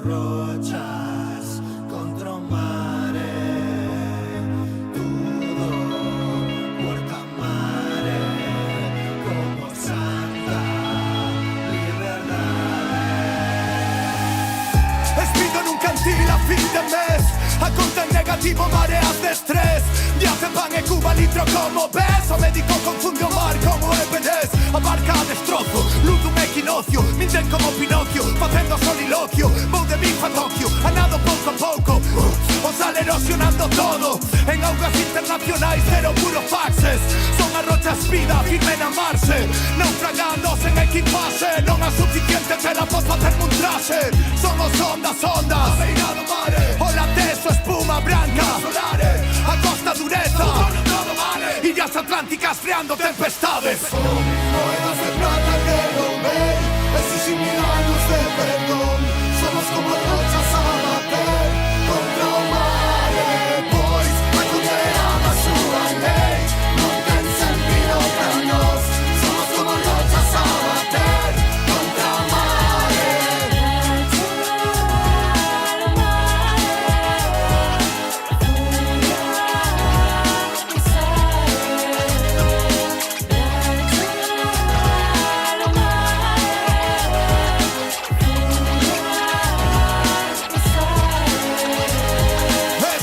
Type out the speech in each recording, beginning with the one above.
rochas contra o mare, todo puerta mare, como santa liberdade. Espido nun cantil a fin de mes, a conta en negativo, mareas de estrés. Viaje pan e Cuba, litro como ves. O médico confunde o mar como EPDs. A barca a destrozo, luz dun equinoccio. Minden como Pinocchio, facendo soliloquio. Vou de Bifa a Tokio, a nado pouco a pouco. O sal erosionando todo. En augas internacionais, cero puro faxes. Son a rochas vida, firme na marxe. Naufragando sen equipase. Non a suficiente tela pois facerme un traxe. Son os ondas, ondas, a beira do mare. Ola teso, espuma branca, solare. A costa dureza, illas atlánticas freando tempestades. Moedas de plata que non vei, esos 1000 anos de perdón. Somos como rochas a bater contra o mare. Pois a condenada a súa lei non ten sentido para nós. Somos como rochas a bater contra o mare.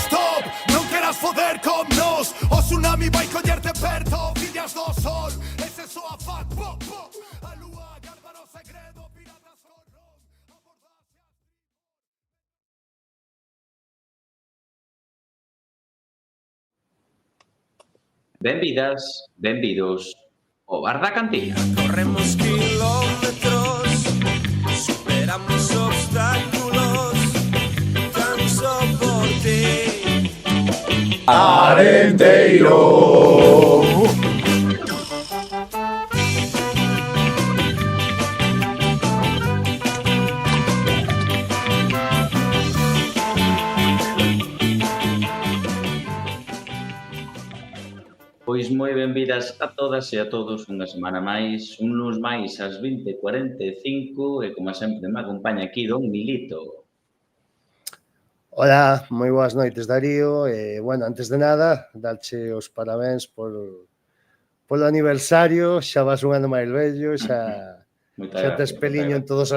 Stop, non queras foder con nos. O tsunami vai collerte perto, fillas do sol. Ese soa fuck, po, po. A lúa, Gálvaro segredo, piratas con ron. Benvidas, benvidos ao Bar da Cantiga. Corremos kilómetros, superamos obstáculos, canso por ti. Arenteiro. Pois moi benvidas a todas e a todos unha semana máis, un luns máis ás 20:45 e como sempre me acompaña aquí Don Milito. Hola, moi boas noites, Darío. Bueno, antes de nada, darche os parabéns polo aniversario. Xa vas un ano máis vello, xa tes peliño en todas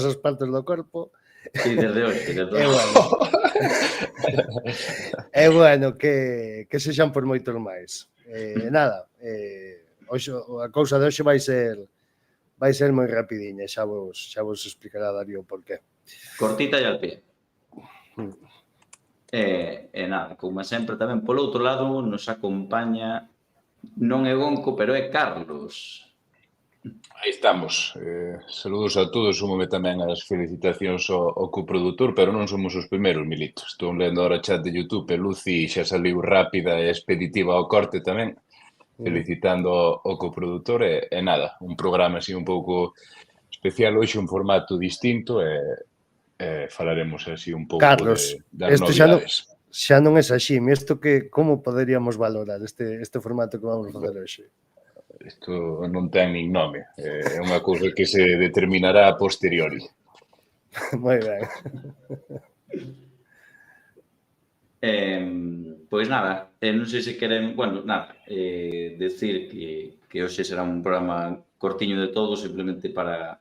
as partes do corpo. Sí, desde hoxe, desde E hoxe. bueno, que sexan por moitos máis. Nada, hoxe, a cousa de hoxe vai ser moi rapidiña, xa vos explicará Darío por qué. Cortita e al pie. E nada, como sempre tamén polo outro lado nos acompaña non é Gonco, pero é Carlos. Aí estamos. Saludos a todos, súmome tamén as felicitacións ao coprodutor, pero non somos os primeiros, Milito. Estou lendo ahora o chat de YouTube e Lucy xa saliu rápida e expeditiva ao corte tamén, felicitando ao coprodutor e nada, un programa así un pouco especial hoxe, un formato distinto e falaremos así un pouco Carlos, das novidades. Xa non é Sashimi, isto que como poderíamos valorar este formato que vamos facer hoxe? Isto non ten nin nome, é unha cousa que se determinará a posteriori. Moi ben. Pois nada, non sei se queren, bueno, nada, decir que hoxe será un programa cortiño de todo, simplemente para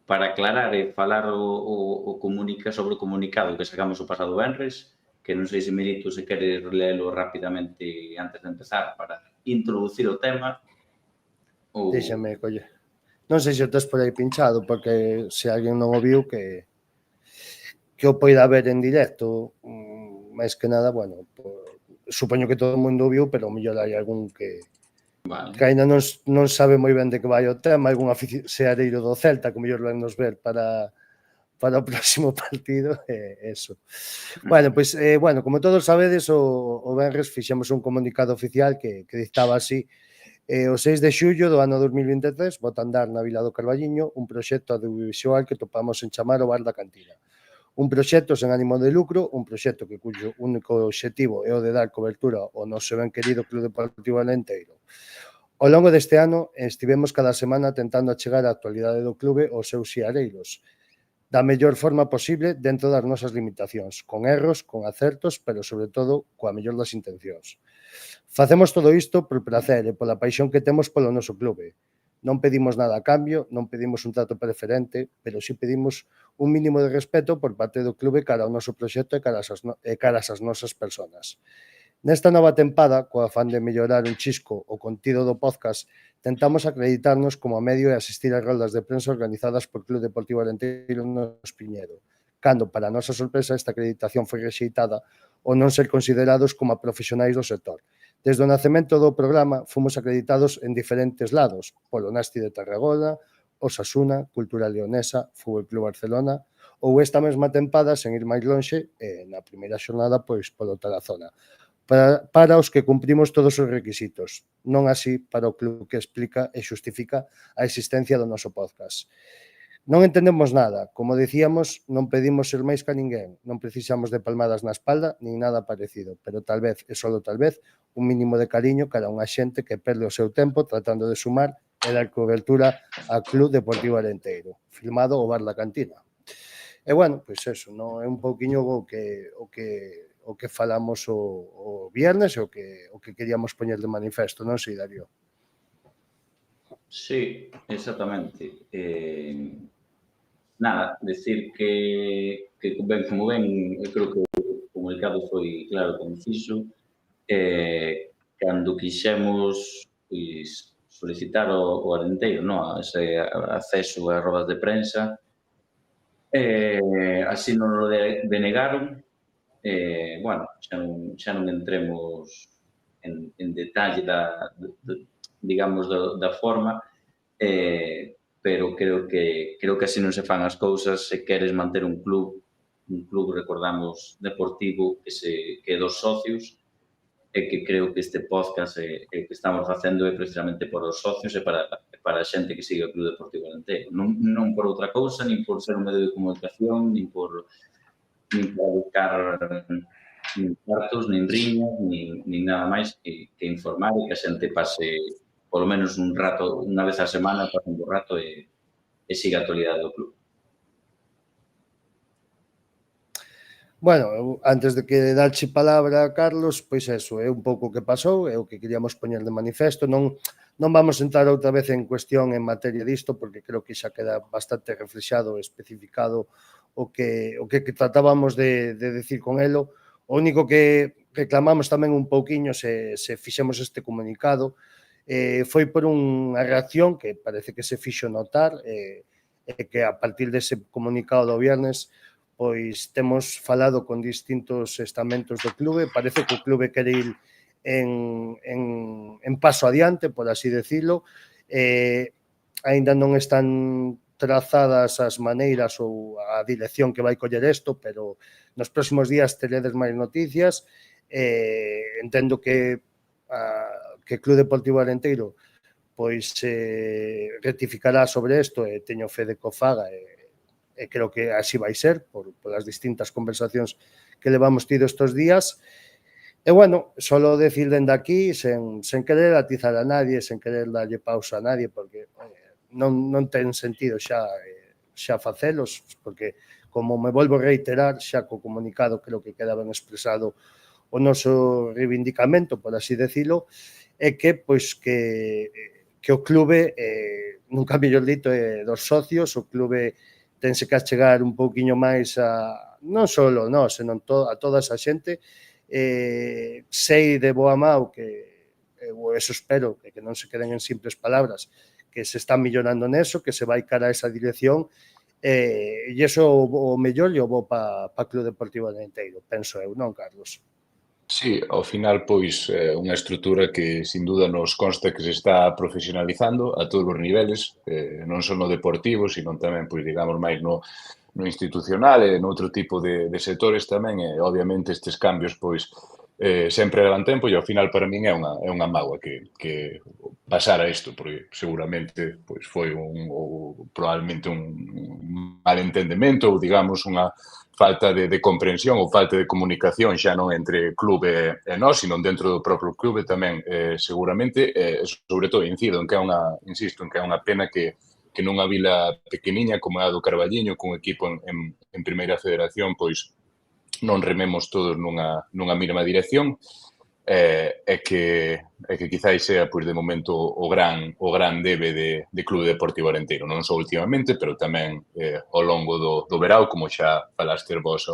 aclarar e falar sobre o comunicado que sacamos o pasado venres, que non sei se Milito se quere lelo rapidamente antes de empezar para introducir o tema. Déxame, colle. Non sei se o tes por aí pinchado, porque se alguén non o viu que o poida ver en directo, máis que nada, bueno, supoño que todo o mundo viu, pero mellor hai algún que ainda non sabe moi ben de que vai o tema, algún seareiro do Celta que mellor ven nos ver para o próximo partido, eso. Bueno, pois, como todos sabedes, o venres fixemos un comunicado oficial que dictaba así: o 6 de xullo do ano 2023 bota a andar na Vila do Carballiño un proxecto audiovisual que topamos en chamar o Bar da Cantiga. Un proxecto sen ánimo de lucro, un proxecto que cuyo único obxectivo é o de dar cobertura ao noso ben querido Club Deportivo Arenteiro. Ao longo deste ano estivemos cada semana tentando achegar a actualidade do clube aos seus xiareiros. da mellor forma posible dentro das nosas limitacións, con erros, con acertos, pero sobre todo coa mellor das intencións. Facemos todo isto por placer e pola paixón que temos polo noso clube. Non pedimos nada a cambio, non pedimos un trato preferente, pero sí pedimos un mínimo de respeto por parte do clube cara ao noso proxecto e caras ás nosas persoas. Nesta nova tempada, co afán de mellorar un chisco o contido do podcast, tentamos acreditarnos como medio e asistir ás roldas de prensa organizadas por Club Deportivo Arenteiro no Espiñedo, cando, para a nosa sorpresa, esta acreditación foi rexeitada ao non ser considerados como profesionais do sector. Desde o nacemento do programa, fomos acreditados en diferentes lados, polo Nasti de Tarragona, Osasuna, Cultura Leonesa, Fútbol Club Barcelona, ou esta mesma tempada, sen ir máis lonxe, na primeira xornada, pois, polo Tarazona, para os que cumprimos todos os requisitos, non así para o club que explica e xustifica a existencia do noso podcast. Non entendemos nada, como dicíamos, non pedimos ser máis que ninguén, non precisamos de palmadas na espalda, nin nada parecido, pero tal vez, e solo tal vez, un mínimo de cariño cara a unha xente que perde o seu tempo tratando de sumar e dar cobertura ao Club Deportivo Arenteiro, filmado o bar da cantina. E, bueno, pois eso, non é un pouquiño o que falamos o viernes e o que queríamos poñer de manifesto, non sei, Darío? Sí, exactamente. Nada, decir que ben, como ben, eu creo que o comunicado foi claro e conciso. Cando quixemos solicitar o Arenteiro, ese acceso a rodas de prensa, así non o denegaron. Bueno, xa non entremos en detalle digamos, da forma, pero creo que así non se fan as cousas se queres manter un club, recordamos, deportivo que é dos socios, e que creo que este podcast que estamos facendo é precisamente por os socios e para a xente que sigue o Club Deportivo Arenteiro. Non por outra cousa, nin por ser un medio de comunicación, nin para buscar nin cartos, nin riñas, nin nada máis que informar e que a xente pase polo menos un rato, unha vez a semana, pase un rato e siga a actualidade do club. Bueno, antes de que darche palabra, Carlos, pois eso, é un pouco o que pasou, é o que queríamos poñer de manifesto. Non vamos entrar outra vez en cuestión en materia disto, porque creo que xa queda bastante reflexado e especificado o que tratábamos de decir con elo. O único que reclamamos tamén un pouquiño se fixemos este comunicado foi por unha reacción que parece que se fixo notar e que a partir dese comunicado do viernes pois temos falado con distintos estamentos do clube, parece que o clube quere ir en paso adiante, por así decirlo, aínda non están trazadas as maneiras ou a dirección que vai coller isto, pero nos próximos días teredes máis noticias. Entendo que Club Deportivo Arenteiro pois rectificará sobre isto e teño fe de que o faga e creo que así vai ser polas distintas conversacións que levamos tido estes días. E, bueno, solo decir dende aquí, sen querer atizar a nadie, sen querer darlle pausa a nadie, porque non ten sentido xa facelos, porque, como me volvo a reiterar, xa co comunicado creo que queda ben expresado o noso reivindicamento, por así decirlo, é que, pois, que o clube, nunca mellor dito, dos socios, o clube tense que achegar un pouquiño máis non só nós, senón a toda esa xente. Sei de boa mao que, eso espero, que non se queden en simples palabras, que se está millorando neso, que se vai cara a esa dirección, e iso o mellor e o bo para Club Deportivo Arenteiro, penso eu, non, Carlos? Sí, ao final, pois, unha estrutura que, sin duda, nos consta que se está profesionalizando a todos os niveles, non só no deportivo, sino tamén, pois, digamos, máis no institucional e noutro tipo de sectores tamén, e, obviamente, estes cambios, pois, sempre levan tempo e, ao final, para min é unha mágoa que pasara isto, porque seguramente pois foi probablemente un malentendemento ou, digamos, unha falta de comprensión ou falta de comunicación xa non entre clube e nós, sino dentro do propio clube tamén, seguramente, sobre todo incido en que é unha, insisto, en que é unha pena que que nunha vila pequeniña como é a do Carballiño, cun equipo en Primeira Federación, pois non rememos todos nunha mesma dirección, e que quizáis sea, pois, de momento o gran debe de Clube Deportivo Arenteiro, non só últimamente, pero tamén ao longo do verao, como xa falaste vos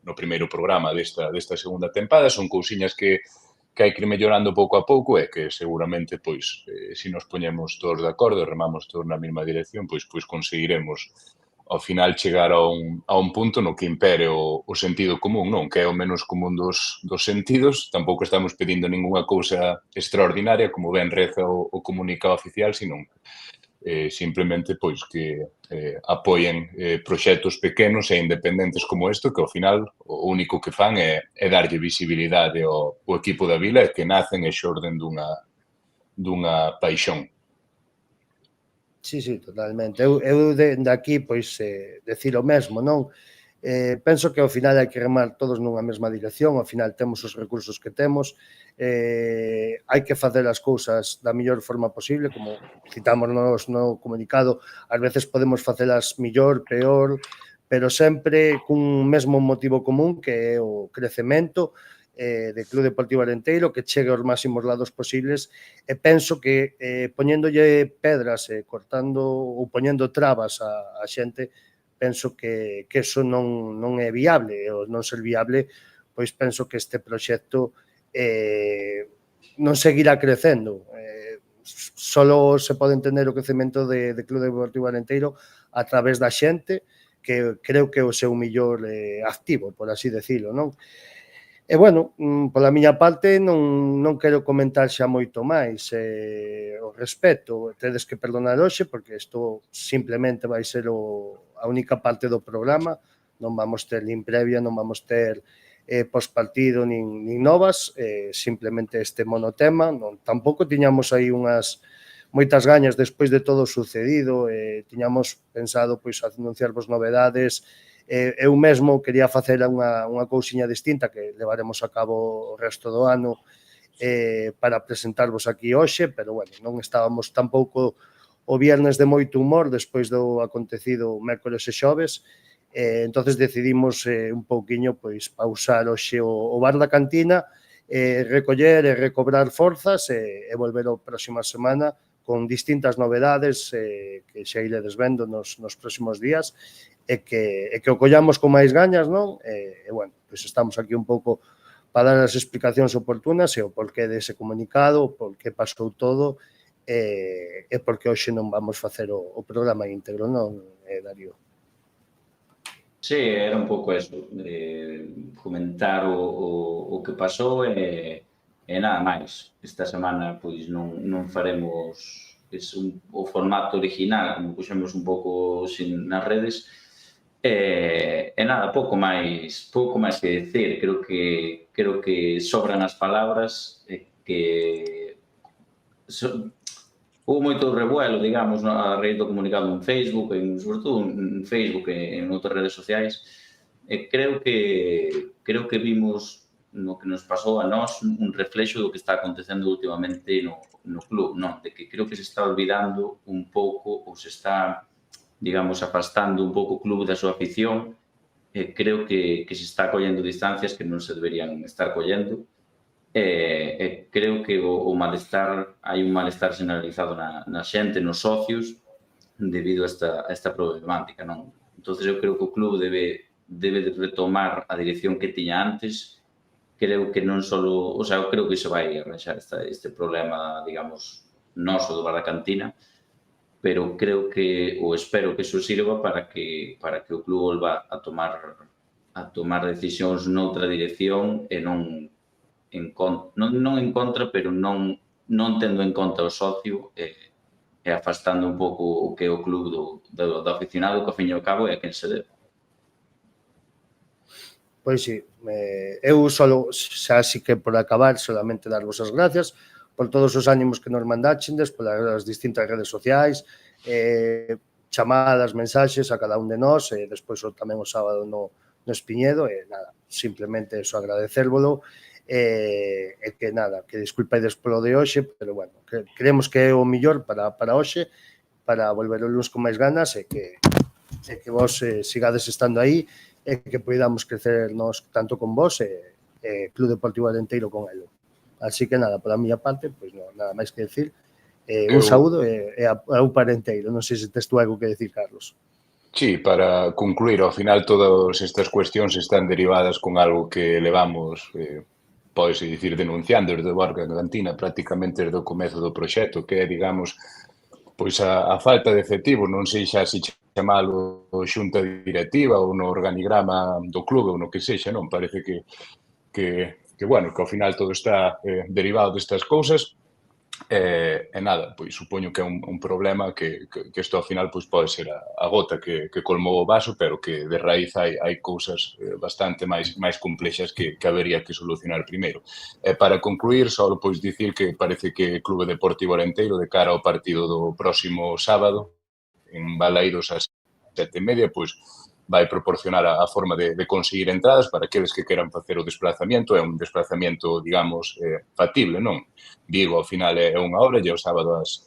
no primeiro programa desta segunda tempada. Son cousiñas que hai que ir mellorando pouco a pouco e que seguramente, pois, se nos poñemos todos de acordo e remamos todos na mesma dirección, pois conseguiremos ao final chegar a un punto no que impere o sentido común, non? Que é o menos común dos sentidos. Tampouco estamos pedindo ningunha cousa extraordinaria, como ben reza o comunicado oficial, senón simplemente pois que apoien proxectos pequenos e independentes como isto, que ao final o único que fan é darlle visibilidade ao equipo da vila e que nacen e xorden dunha paixón. Sí, totalmente. Eu de aquí, pois, decir o mesmo, non? Penso que ao final hai que remar todos nunha mesma dirección, ao final temos os recursos que temos, hai que facer as cousas da mellor forma posible, como citamos no comunicado, ás veces podemos facelas mellor, peor, pero sempre cun mesmo motivo común, que é o crecemento de Clube Deportivo Arenteiro, que chegue aos máximos lados posibles, e penso que poñéndolle pedras, cortando ou poñendo trabas a xente, penso que eso non é viable, e ao non ser viable, pois penso que este proxecto non seguirá crecendo. Solo se pode entender o crecemento de Clube Deportivo Arenteiro a través da xente, que creo que é o seu millor activo, por así decirlo, non? E, bueno, pola miña parte non quero comentar xa moito máis ao respecto. Tedes que perdonar hoxe, porque isto simplemente vai ser a única parte do programa. Non vamos ter nin previa, non vamos ter postpartido nin novas, simplemente este monotema. Tampouco tiñamos aí moitas gañas despois de todo o sucedido, tiñamos pensado pois anunciarvos novedades. Eu mesmo quería facer unha cousiña distinta que levaremos a cabo o resto do ano para presentarvos aquí hoxe, pero, bueno, non estábamos tampouco o viernes de moito humor despois do acontecido mércores e xoves, entonces decidimos un pouquiño pois pausar hoxe o bar da cantina, recoller e recobrar forzas e volver a próxima semana con distintas novedades que xa iredes vendo nos próximos días, e que o collamos con máis gañas, non? E, bueno, pois estamos aquí un pouco para dar as explicacións oportunas e o porqué dese comunicado, o porqué pasou todo e porque hoxe non vamos facer o programa íntegro, non, Darío? Sí, era un pouco eso, comentar o que pasou e nada máis. Esta semana pois non faremos o formato original, como puxemos un pouco nas redes. E nada, pouco máis que decir. Creo que sobran as palabras, que houve moito revuelo, digamos, a raíz do comunicado en Facebook, sobre todo en Facebook e en outras redes sociais, e creo que vimos no que nos pasou a nós un reflexo do que está acontecendo últimamente no club, non? De que creo que se está olvidando un pouco ou se está, digamos, afastando un pouco o club da súa afición. Creo que se está collendo distancias que non se deberían estar collendo. Creo que o malestar, hai un malestar generalizado na xente, nos socios, debido a esta problemática, non? Entón, eu creo que o club debe de retomar a dirección que tiña antes. Creo que non só, o sea, eu creo que se vai arranxar este problema, digamos, noso do bar da cantina, pero creo que, ou espero que iso sirva para que o club volva a tomar decisións noutra dirección e non en contra, pero non tendo en conta o socio e afastando un pouco o que é o club do aficionado, que ao fin e ao cabo é a quen se debe. Pois sí, eu xa así que por acabar, solamente darvos as gracias por todos os ánimos que nos mandáxendes, polas distintas redes sociais, chamadas, mensaxes a cada un de nós, e despois tamén o sábado no Espiñedo, e nada, simplemente eso, agradecérvolo, e que nada, que disculpaides polo de hoxe, pero, bueno, creemos que é o millor para hoxe, para volver o luns con máis ganas e que vos sigades estando aí e que podamos crecer nos tanto con vos e Club Deportivo Arenteiro con elo. Así que nada, pola miña parte, pois non, nada máis que decir. Un saúdo e a un parenteiro. Non sei se tes tú algo que decir, Carlos. Sí, para concluir, ao final todas estas cuestións están derivadas con algo que levamos, podese dicir, denunciando desde Borca Cantina prácticamente desde o comezo do proxecto, que é, digamos, pois a falta de efectivo, non sei xa se chamalo xunta directiva ou no organigrama do clube ou no que sexa, non? Parece que bueno, que ao final todo está derivado destas cousas. E nada, pois supoño que é un problema que isto ao final pois pode ser a gota que colmou o vaso, pero que de raíz hai cousas bastante máis complexas que habería que solucionar primeiro. E para concluir, só pois dicir que parece que Clube Deportivo Arenteiro de cara ao partido do próximo sábado en Balaídos ás 7:30, pois vai proporcionar a forma de conseguir entradas para aqueles que queran facer o desplazamiento. É un desplazamiento, digamos, factible, non? Vigo, ao final, é unha hora, e o sábado ás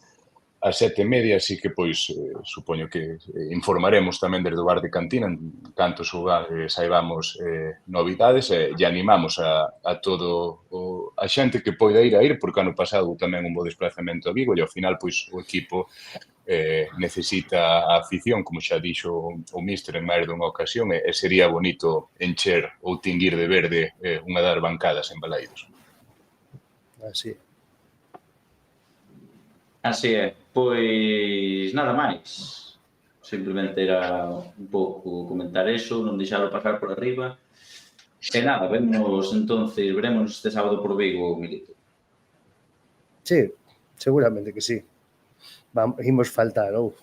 7:30, así que, pois, supoño que informaremos tamén desde o bar de Cantina en canto saibamos novidades e animamos a todo a xente que poida ir, porque ano pasado tamén un bo desplazamento a Vigo e ao final, pois, o equipo necesita a afición, como xa dixo o míster en máis dunha ocasión, e sería bonito encher ou tinguir de verde unha das bancadas en Balaídos. Así é. Pois nada máis. Simplemente era un pouco comentar eso, non deixalo pasar por arriba. E nada, veremos este sábado por Vigo, Milito. Sí, seguramente que sí. Imos faltar, ou?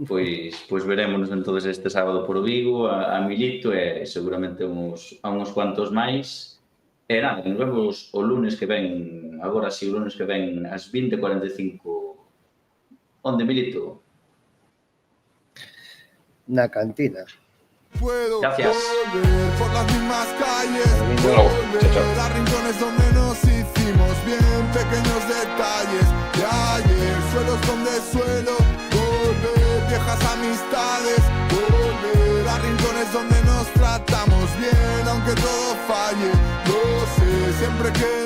Pois verémonos entonces este sábado por Vigo, a Milito e seguramente a uns cuantos máis. E nada, nos vemos o lunes que ven, agora sí, o lunes que ven ás 20:45. Onde, Milito? Na Cantina. Puedo Gracias. volver por las mismas calles, Chao, volver chao. a rincones donde nos hicimos bien, pequeños detalles de ayer, suelos donde suelo, volver, viejas amistades, volver a rincones donde nos tratamos bien, aunque todo falle, lo sé, siempre que